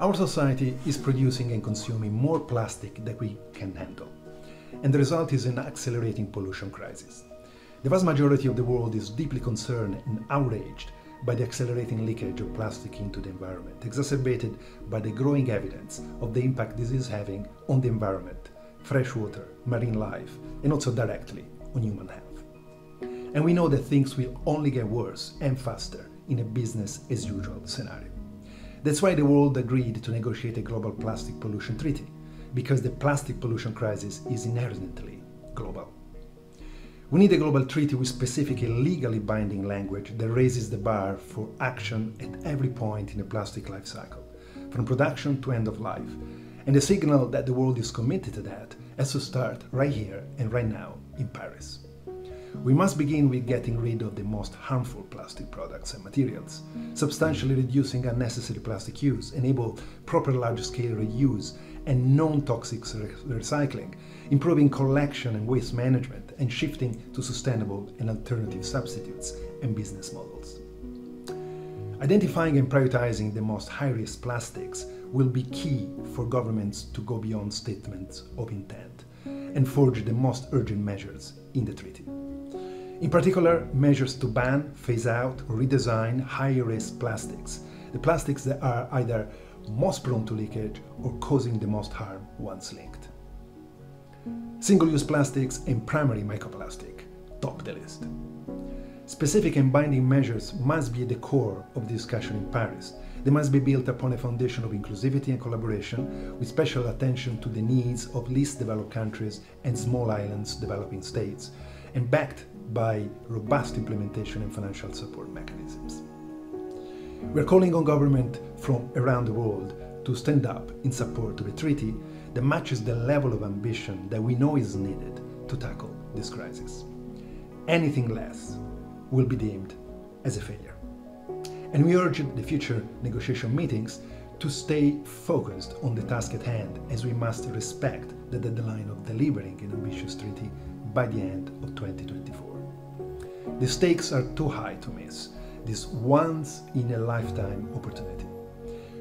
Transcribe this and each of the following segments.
Our society is producing and consuming more plastic than we can handle, and the result is an accelerating pollution crisis. The vast majority of the world is deeply concerned and outraged by the accelerating leakage of plastic into the environment, exacerbated by the growing evidence of the impact this is having on the environment, fresh water, marine life, and also directly on human health. And we know that things will only get worse and faster in a business as usual scenario. That's why the world agreed to negotiate a global plastic pollution treaty, because the plastic pollution crisis is inherently global. We need a global treaty with specific and legally binding language that raises the bar for action at every point in the plastic life cycle, from production to end of life. And the signal that the world is committed to that has to start right here and right now in Paris. We must begin with getting rid of the most harmful plastic products and materials, substantially reducing unnecessary plastic use, enable proper large-scale reuse and non-toxic recycling, improving collection and waste management, and shifting to sustainable and alternative substitutes and business models. Identifying and prioritizing the most high-risk plastics will be key for governments to go beyond statements of intent and forge the most urgent measures in the treaty. In particular, measures to ban, phase out, or redesign high-risk plastics, the plastics that are either most prone to leakage or causing the most harm once linked. Single-use plastics and primary microplastic top the list. Specific and binding measures must be at the core of the discussion in Paris. They must be built upon a foundation of inclusivity and collaboration, with special attention to the needs of least developed countries and small islands developing states, and backed by robust implementation and financial support mechanisms. We are calling on governments from around the world to stand up in support of a treaty that matches the level of ambition that we know is needed to tackle this crisis. Anything less will be deemed as a failure. And we urge the future negotiation meetings to stay focused on the task at hand, as we must respect the deadline of delivering an ambitious treaty by the end of 2024. The stakes are too high to miss this once-in-a-lifetime opportunity.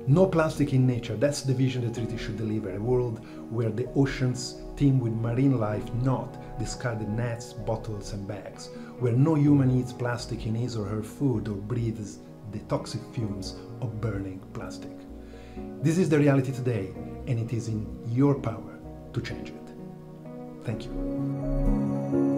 No plastic in nature, that's the vision the treaty should deliver, a world where the oceans teem with marine life, not discarded nets, bottles and bags, where no human eats plastic in his or her food or breathes the toxic fumes of burning plastic. This is the reality today, and it is in your power to change it. Thank you.